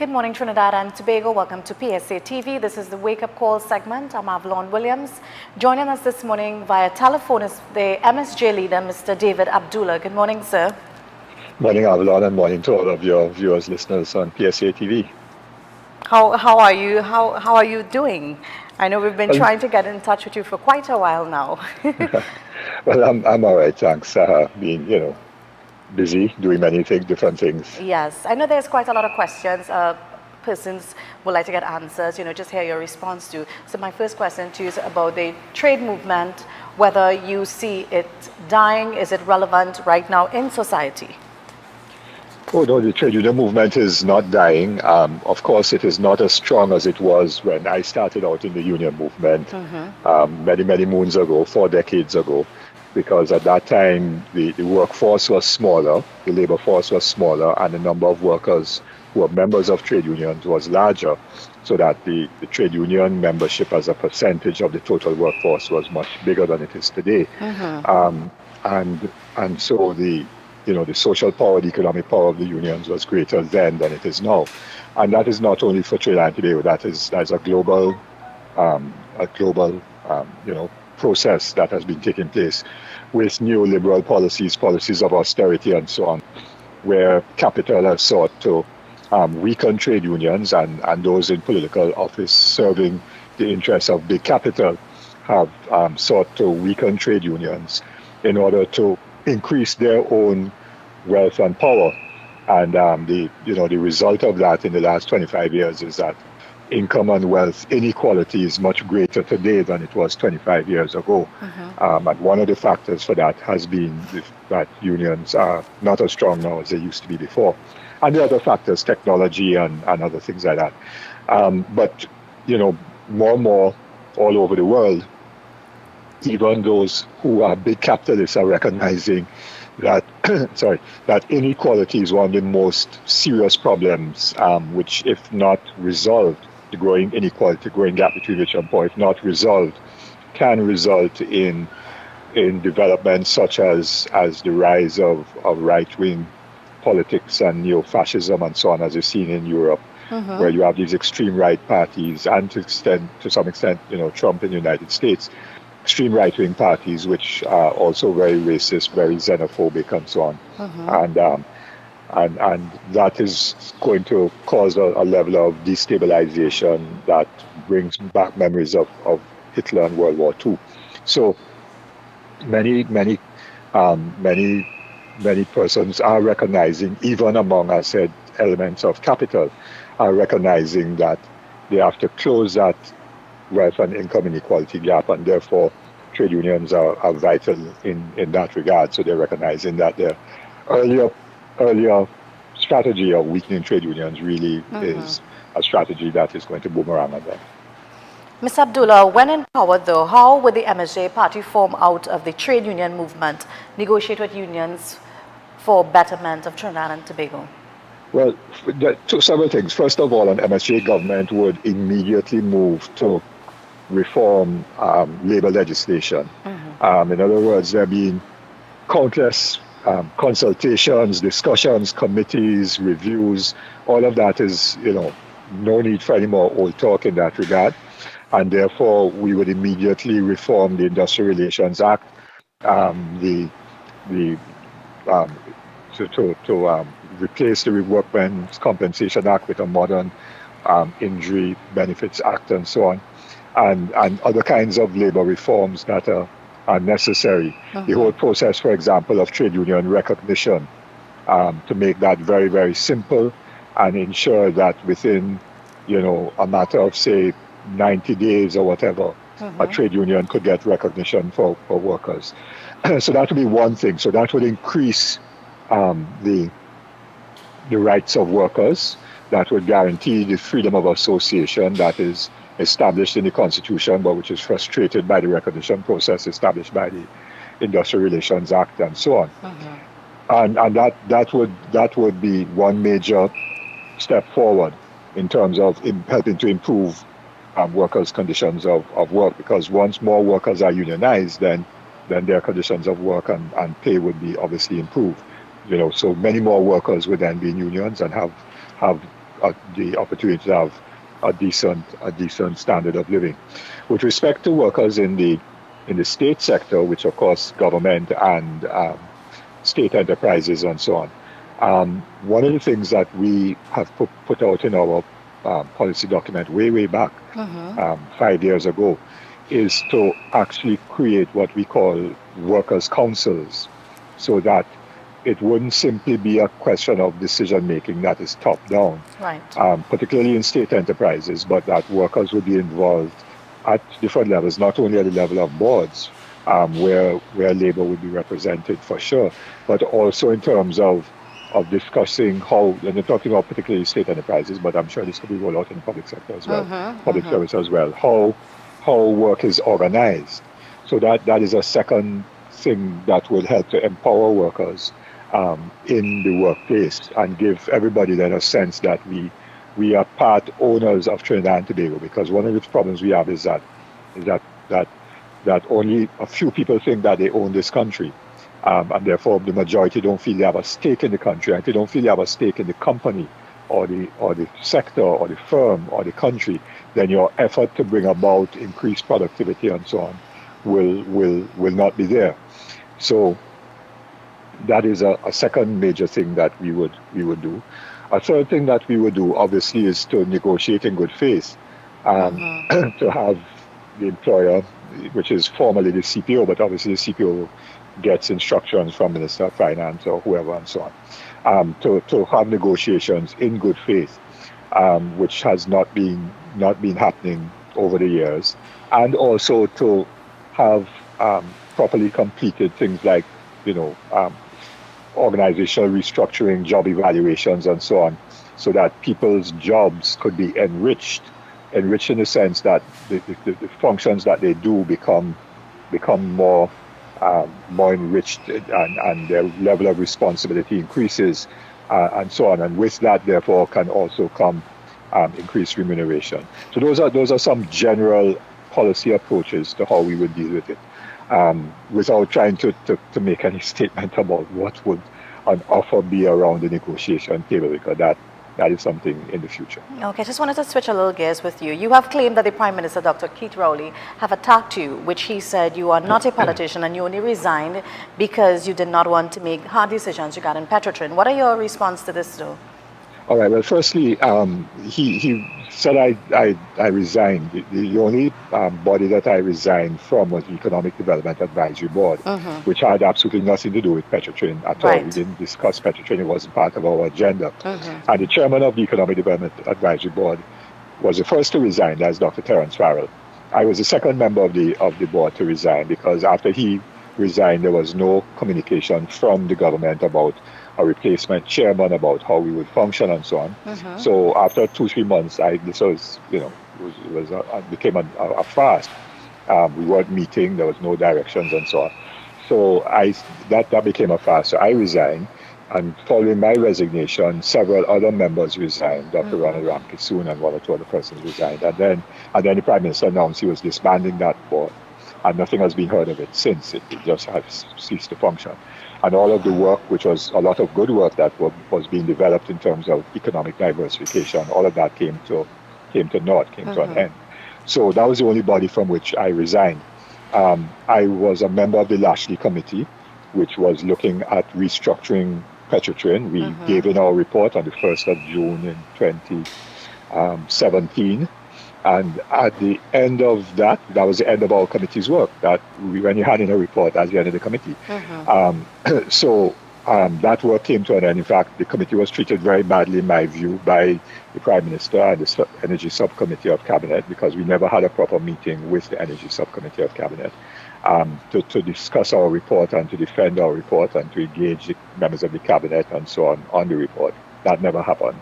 Good morning, Trinidad and Tobago. Welcome to PSA TV. This is the Wake Up Call segment. I'm Abdullah Williams. Joining us this morning via telephone is the MSJ leader, Mr. David Abdullah. Good morning, sir. Morning, Abdullah, and morning to all of your viewers, listeners on PSA TV. How are you? How are you doing? I know we've been trying to get in touch with you for quite a while now. Well, I'm all right, thanks. Being, busy, doing many things, different things. Yes, I know there's quite a lot of questions persons would like to get answers, just hear your response to. So my first question to you is about the trade movement, whether you see it dying, is it relevant right now in society? Oh, no, the trade union movement is not dying. Of course, it is not as strong as it was when I started out in the union movement many moons ago, 4 decades ago, because at that time, the workforce was smaller, the labor force was smaller, and the number of workers who were members of trade unions was larger, so that the trade union membership as a percentage of the total workforce was much bigger than it is today. And so the social power, the economic power of the unions was greater then than it is now. And that is not only for Trinidad and Tobago, that's a global process that has been taking place with neoliberal policies of austerity and so on, where capital has sought to weaken trade unions, and those in political office serving the interests of big capital have sought to weaken trade unions in order to increase their own wealth and power. And the result of that in the last 25 years is that income and wealth inequality is much greater today than it was 25 years ago. And one of the factors for that has been that unions are not as strong now as they used to be before. And the other factors, technology and other things like that. But more and more all over the world, even those who are big capitalists are recognizing that that inequality is one of the most serious problems, which, if not resolved, the growing inequality, growing gap between rich and poor, if not resolved, can result in developments such as the rise of right-wing politics and neo-fascism and so on, as you've seen in Europe, where you have these extreme right parties, and to some extent, Trump in the United States, extreme right-wing parties, which are also very racist, very xenophobic, and so on. And that is going to cause a level of destabilization that brings back memories of Hitler and World War II. So many persons are recognizing, even among, I said, elements of capital, are recognizing that they have to close that wealth and income inequality gap, and therefore trade unions are vital in that regard. So they're recognizing that their earlier strategy of weakening trade unions really is a strategy that is going to boomerang at them. Ms. Abdullah, when in power though, how would the MSJ party form out of the trade union movement, negotiate with unions for betterment of Trinidad and Tobago? Well, several things. First of all, an MSJ government would immediately move to reform labor legislation. In other words, there have been countless consultations, discussions, committees, reviews. All of that is, no need for any more old talk in that regard. And therefore, we would immediately reform the Industrial Relations Act, to replace the Workmen's Compensation Act with a modern Injury Benefits Act and so on, and other kinds of labor reforms that are necessary. The whole process, for example, of trade union recognition, to make that very, very simple and ensure that within, a matter of, say, 90 days or whatever, a trade union could get recognition for workers. So that would be one thing. So that would increase the rights of workers. That would guarantee the freedom of association that is established in the Constitution, but which is frustrated by the recognition process established by the Industrial Relations Act and so on. And that would be one major step forward in terms of helping to improve workers' conditions of work, because once more workers are unionized, then their conditions of work and pay would be obviously improved. So many more workers would then be in unions and have the opportunity to have a decent standard of living. With respect to workers in the state sector, which of course government and state enterprises and so on, one of the things that we have put out in our policy document way back 5 years ago is to actually create what we call workers' councils, so that it wouldn't simply be a question of decision making that is top down, Right. Particularly in state enterprises, but that workers would be involved at different levels, not only at the level of boards, where labor would be represented for sure, but also in terms of discussing how, and you're talking about particularly state enterprises, but I'm sure this could be rolled out in the public sector as well, public service as well, how work is organized. So that is a second thing that will help to empower workers in the workplace and give everybody then a sense that we are part owners of Trinidad and Tobago, because one of the problems we have is that only a few people think that they own this country. And therefore the majority don't feel they have a stake in the country, and if they don't feel they have a stake in the company or the sector or the firm or the country, then your effort to bring about increased productivity and so on will not be there. So that is a second major thing that we would do. A third thing that we would do, obviously, is to negotiate in good faith, to have the employer, which is formally the CPO, but obviously the CPO gets instructions from Minister of Finance or whoever and so on, to have negotiations in good faith, which has not been happening over the years, and also to have properly completed things like, organizational restructuring, job evaluations, and so on, so that people's jobs could be enriched in the sense that the functions that they do become more enriched, and their level of responsibility increases, and so on. And with that, therefore, can also come increased remuneration. So those are some general policy approaches to how we would deal with it, without trying to make any statement about what would an offer be around the negotiation table, because that is something in the future. Okay, just wanted to switch a little gears with you. You have claimed that the Prime Minister, Dr. Keith Rowley, have attacked you, which he said you are not a politician and you only resigned because you did not want to make hard decisions regarding Petrotrin. What are your response to this, though? All right. Well, firstly, he said I resigned. The only body that I resigned from was the Economic Development Advisory Board, which had absolutely nothing to do with Petrotrin at all. We didn't discuss Petrotrin. It wasn't part of our agenda. And the chairman of the Economic Development Advisory Board was the first to resign. That's Dr. Terence Farrell. I was the second member of the board to resign, because after he resigned, there was no communication from the government about a replacement chairman, about how we would function and so on. So after 2-3 months, became a fast. We weren't meeting. There was no directions and so on. So that became a fast. So I resigned, and following my resignation, several other members resigned. Dr. Ronald Ramkissoon and one or two other persons resigned, and then the Prime Minister announced he was disbanding that board, and nothing has been heard of it since. It just has ceased to function. And all of the work, which was a lot of good work that was being developed in terms of economic diversification, all of that came to naught, came to an end. So that was the only body from which I resigned. I was a member of the Lashley Committee, which was looking at restructuring Petrotrin. We gave in our report on the 1st of June in 2017. And at the end of that was the end of our committee's work. That when you had in a report, that's the end of the committee. So that work came to an end. In fact, the committee was treated very badly, in my view, by the Prime Minister and the Energy Subcommittee of Cabinet, because we never had a proper meeting with the Energy Subcommittee of Cabinet to discuss our report and to defend our report and to engage the members of the Cabinet and so on the report. That never happened.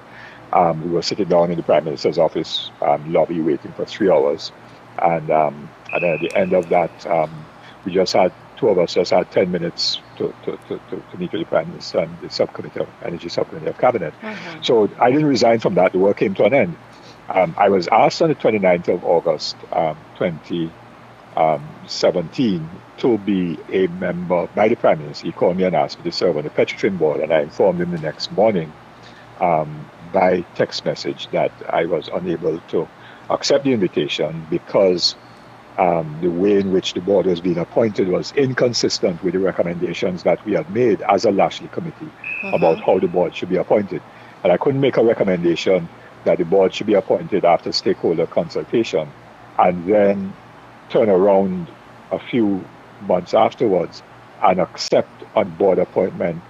We were sitting down in the Prime Minister's office lobby waiting for 3 hours. And then at the end of that, two of us just had 10 minutes to meet with the Prime Minister and the Energy Subcommittee of Cabinet. So I didn't resign from that. The work came to an end. I was asked on the 29th of August, 2017, to be a member by the Prime Minister. He called me and asked me to serve on the Petrotrin board, and I informed him the next morning by text message that I was unable to accept the invitation because the way in which the board was being appointed was inconsistent with the recommendations that we had made as a Lashley committee about how the board should be appointed. And I couldn't make a recommendation that the board should be appointed after stakeholder consultation and then turn around a few months afterwards and accept a board appointment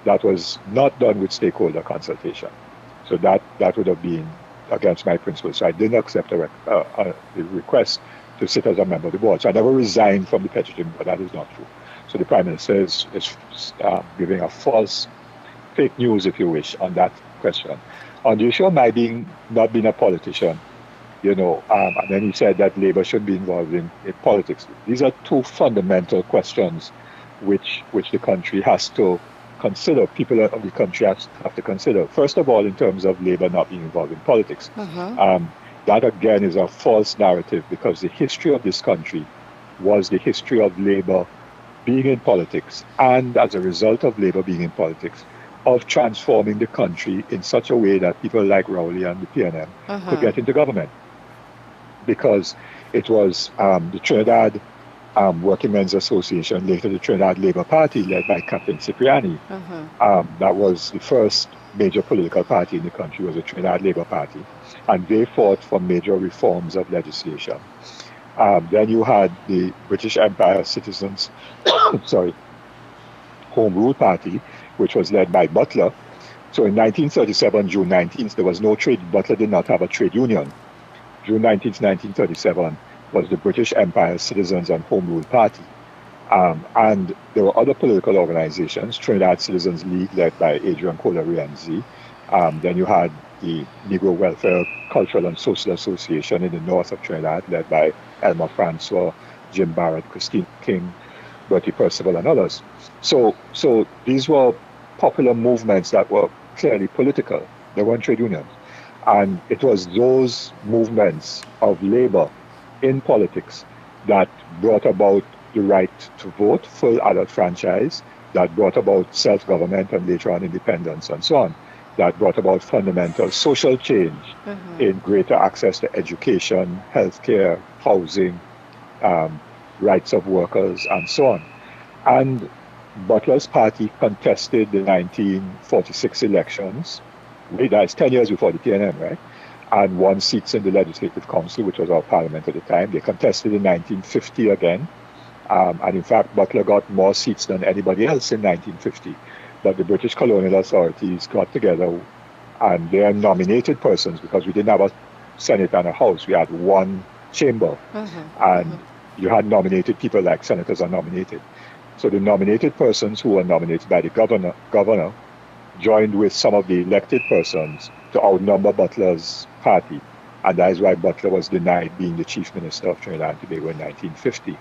that was not done with stakeholder consultation. So that would have been against my principles. So I didn't accept the request to sit as a member of the board. So I never resigned from the Petroleum Board. That is not true. So the Prime Minister is giving a false, fake news, if you wish, on that question. On the issue of my not being a politician, and then he said that Labour should be involved in politics. These are two fundamental questions which the country has to consider, people of the country have to consider. First of all, in terms of Labour not being involved in politics. That again is a false narrative because the history of this country was the history of Labour being in politics, and as a result of Labour being in politics, of transforming the country in such a way that people like Rowley and the PNM could get into government. Because it was the Trinidad Working Men's Association, later the Trinidad Labour Party, led by Captain Cipriani. That was the first major political party in the country, was the Trinidad Labour Party. And they fought for major reforms of legislation. Then you had the British Empire Citizens, Home Rule Party, which was led by Butler. So in 1937, June 19th, there was no trade. Butler did not have a trade union. June 19th, 1937 was the British Empire Citizens and Home Rule Party. And there were other political organizations, Trinidad Citizens League, led by Adrian Kohler Rienzi. Then you had the Negro Welfare Cultural and Social Association in the north of Trinidad, led by Elmer Francois, Jim Barrett, Christine King, Bertie Percival, and others. So these were popular movements that were clearly political. They weren't trade unions. And it was those movements of labor in politics that brought about the right to vote, full adult franchise, that brought about self-government and later on independence and so on, that brought about fundamental social change in greater access to education, healthcare, housing, rights of workers, and so on. And Butler's party contested the 1946 elections. That's 10 years before the PNM, right? And won seats in the Legislative Council, which was our parliament at the time. They contested in 1950 again. And in fact, Butler got more seats than anybody else in 1950. But the British colonial authorities got together and their nominated persons, because we didn't have a Senate and a House, we had one chamber. And you had nominated people like senators are nominated. So the nominated persons who were nominated by the governor joined with some of the elected persons to outnumber Butler's party. And that is why Butler was denied being the chief minister of Trinidad and Tobago in 1950.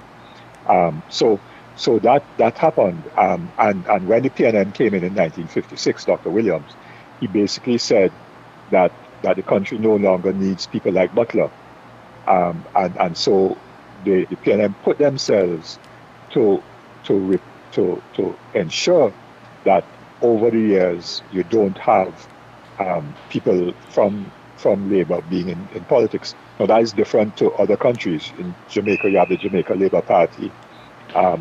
So that happened. And when the PNM came in 1956, Dr. Williams, he basically said that the country no longer needs people like Butler. And so the PNM put themselves to ensure that over the years you don't have people from Labour being in politics. Now that is different to other countries. In Jamaica, you have the Jamaica Labour Party,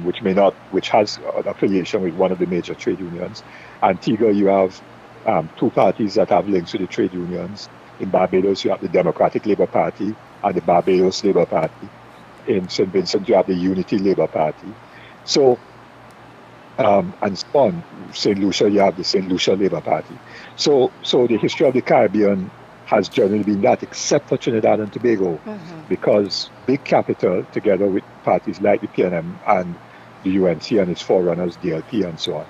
which has an affiliation with one of the major trade unions. Antigua, you have two parties that have links to the trade unions. In Barbados, you have the Democratic Labour Party and the Barbados Labour Party. In St. Vincent, you have the Unity Labour Party. So, and so on. St. Lucia, you have the St. Lucia Labour Party. So the history of the Caribbean has generally been that, except for Trinidad and Tobago, because big capital, together with parties like the PNM and the UNC and its forerunners, DLP and so on,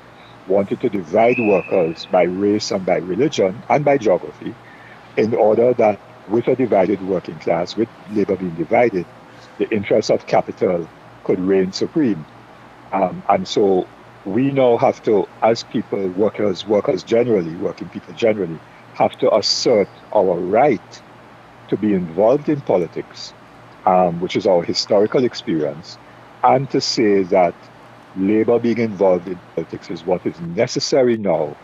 wanted to divide workers by race and by religion and by geography, in order that with a divided working class, with labor being divided, the interests of capital could reign supreme. And so we now have to, as people, workers generally, working people generally, have to assert our right to be involved in politics, which is our historical experience, and to say that labor being involved in politics is what is necessary now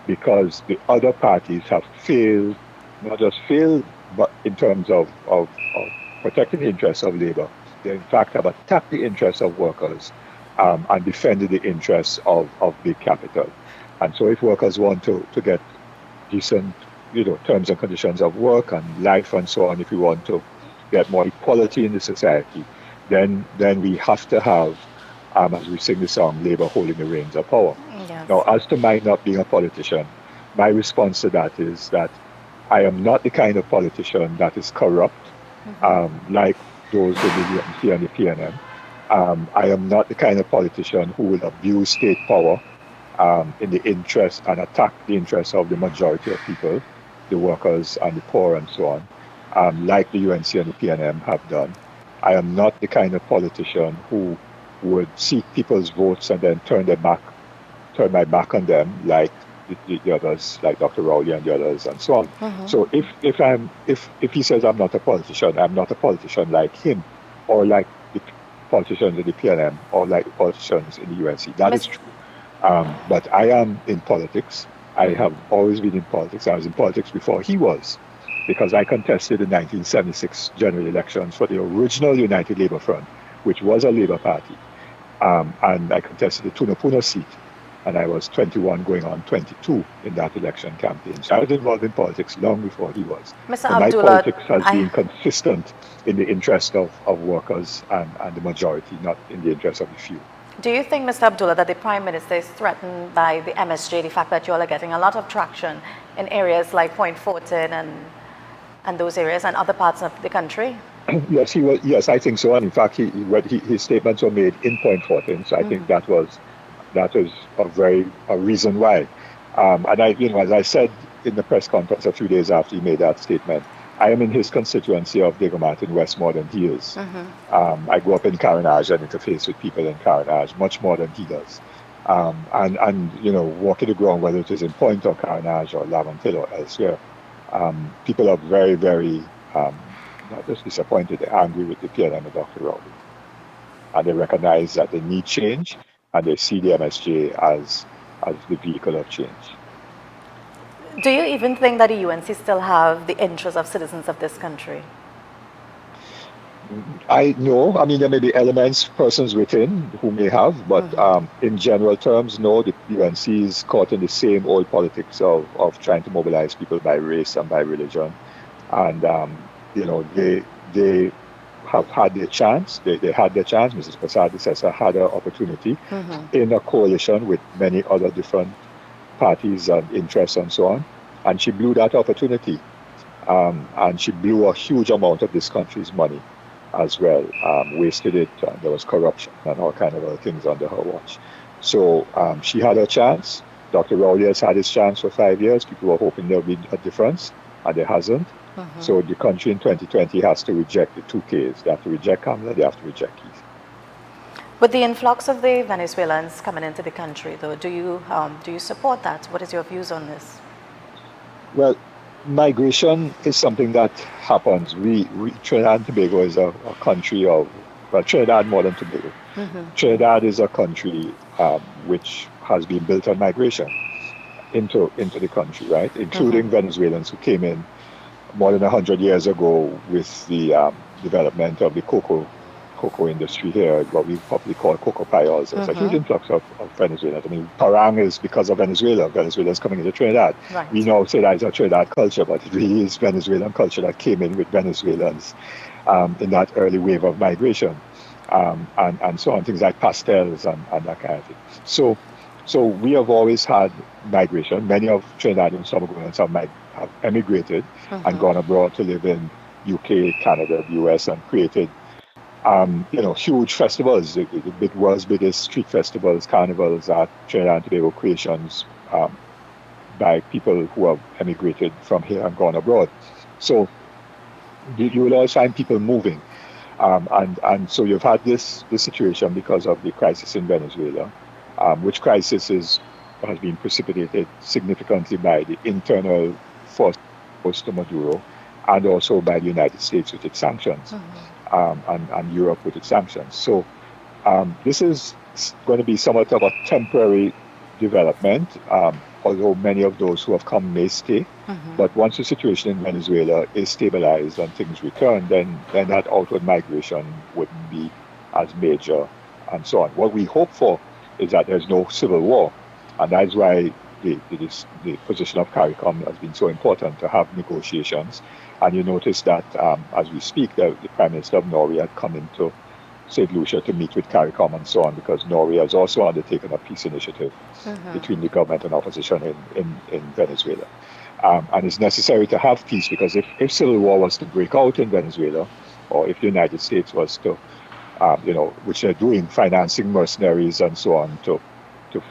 because the other parties have failed, not just failed, but in terms of protecting the interests of labor, they in fact have attacked the interests of workers and defended the interests of big capital. And so if workers want to get decent, terms and conditions of work and life and so on, if we want to get more equality in the society, then we have to have, as we sing the song, labor holding the reins of power. Yes. Now, as to my not being a politician, my response to that is that I am not the kind of politician that is corrupt, like those in the UNC and the PNM. I am not the kind of politician who will abuse state power in the interest and attack the interests of the majority of people, the workers and the poor and so on, like the UNC and the PNM have done. I am not the kind of politician who would seek people's votes and then turn my back on them, like the others, like Dr. Rowley and the others, and so on. So if he says I'm not a politician, I'm not a politician like him, or like the politicians in the PNM, or like the politicians in the UNC. That is true. But I am in politics. I have always been in politics. I was in politics before he was, because I contested the 1976 general elections for the original United Labour Front, which was a Labour party. And I contested the Tunapuna seat, and I was 21 going on 22 in that election campaign. So I was involved in politics long before he was. Mr. But my Abdullah, politics has been consistent in the interest of workers and the majority, not in the interest of the few. Do you think, Mr. Abdullah, that the Prime Minister is threatened by the MSJ, the fact that you all are getting a lot of traction in areas like Point Fortin and those areas and other parts of the country? Yes, he was. Yes, I think so. And in fact, his statements were made in Point Fortin, so I think that was a reason why. And I, as I said in the press conference a few days after he made that statement, I am in his constituency of Degomat in Westmore than he is. I grew up in Carenage and interface with people in Carenage much more than he does. And walking the ground, whether it is in Point or Carenage or Laventille or elsewhere, people are very, very not just disappointed, they're angry with the PNM and Dr. Rowley. And they recognize that they need change, and they see the MSJ as the vehicle of change. Do you even think that the UNC still have the interests of citizens of this country? No. I mean, there may be elements, persons within who may have, but in general terms, no. The UNC is caught in the same old politics of trying to mobilize people by race and by religion. And, they have had their chance. They had their chance. Mrs. Prasad had her opportunity in a coalition with many other different parties and interests and so on. And she blew that opportunity. And she blew a huge amount of this country's money as well, wasted it. There was corruption and all kind of other things under her watch. So she had her chance. Dr. Rowley has had his chance for 5 years. People were hoping there would be a difference, and there hasn't. So the country in 2020 has to reject the two Ks. They have to reject Kamala, they have to reject Keith. With the influx of the Venezuelans coming into the country, though, do you support that? What is your views on this? Well, migration is something that happens. Trinidad and Tobago is a country of, well, Trinidad more than Tobago. Trinidad is a country which has been built on migration into the country, right? Including Venezuelans who came in more than 100 years ago with the development of the cocoa industry here, what we probably call cocoa piols. There's a huge influx of Venezuelans. I mean, Parang is because of Venezuela. Venezuelans coming into Trinidad. Right. We now say that it's a Trinidad culture, but it really is Venezuelan culture that came in with Venezuelans in that early wave of migration, and so on, things like pastels and that kind of thing. So we have always had migration. Many of Trinidadians, Tobagoans have emigrated and gone abroad to live in UK, Canada, the US, and created huge festivals, the world's biggest street festivals, carnivals are Trinidad and Tobago creations by people who have emigrated from here and gone abroad. So you will always find people moving. And so you've had this situation because of the crisis in Venezuela, which crisis has been precipitated significantly by the internal force to Maduro and also by the United States with its sanctions. And Europe with its sanctions. So this is going to be somewhat of a temporary development. although many of those who have come may stay. But once the situation in Venezuela is stabilized and things return, then that outward migration wouldn't be as major and so on. What we hope for is that there's no civil war. And that's why the position of CARICOM has been so important, to have negotiations. And you notice that as we speak, the Prime Minister of Norway had come into St. Lucia to meet with CARICOM and so on, because Norway has also undertaken a peace initiative between the government and opposition in Venezuela. And it's necessary to have peace, because if civil war was to break out in Venezuela, or if the United States was to, which they're doing, financing mercenaries and so on, to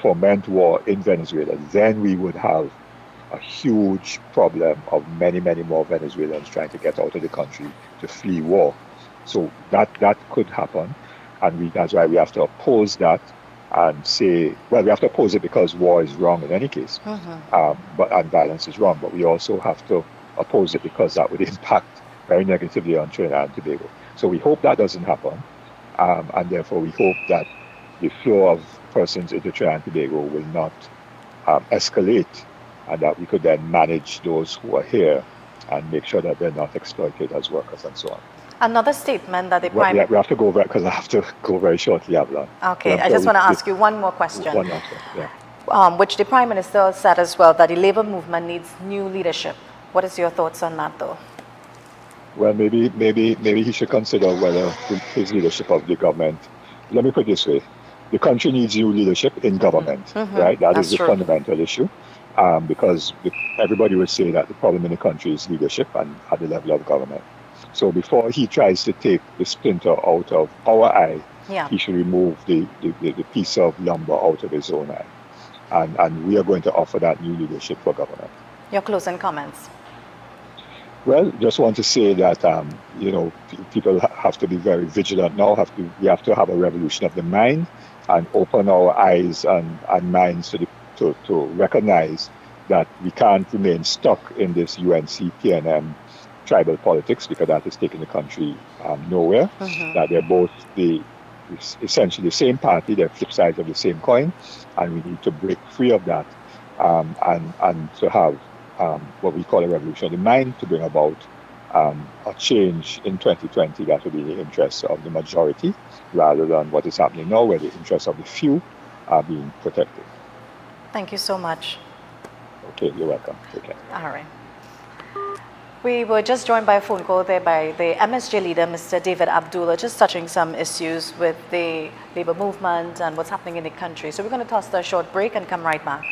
foment war in Venezuela, then we would have a huge problem of many, many more Venezuelans trying to get out of the country to flee war. So that could happen, and that's why we have to oppose that and say, well, we have to oppose it because war is wrong in any case, and violence is wrong. But we also have to oppose it because that would impact very negatively on Trinidad and Tobago. So we hope that doesn't happen, and therefore we hope that the flow of persons into Trinidad and Tobago will not escalate, and that we could then manage those who are here and make sure that they're not exploited as workers and so on. Another statement that the Prime... We have to go back, because I have to go very shortly, Abdullah. Okay, I just want to ask you one more question. One last one, yeah. Which the Prime Minister said as well, that the labor movement needs new leadership. What is your thoughts on that, though? Well, maybe he should consider whether his leadership of the government... Let me put it this way. The country needs new leadership in government, right? That's is the true. Fundamental issue. Because everybody would say that the problem in the country is leadership and at the level of government. So before he tries to take the splinter out of our eye, he should remove the piece of lumber out of his own eye. And we are going to offer that new leadership for government. Your closing comments? Well, just want to say that, people have to be very vigilant now. We have to have a revolution of the mind and open our eyes and minds to recognize that we can't remain stuck in this UNC, PNM tribal politics, because that is taking the country nowhere. That they're both essentially the same party, they're flip sides of the same coin, and we need to break free of that and to have what we call a revolution of the mind, to bring about a change in 2020 that will be in the interests of the majority, rather than what is happening now, where the interests of the few are being protected. Thank you so much. Okay, you're welcome. Take care. All right. We were just joined by a phone call there by the MSJ leader, Mr. David Abdullah, just touching some issues with the labor movement and what's happening in the country. So we're going to toss a short break and come right back.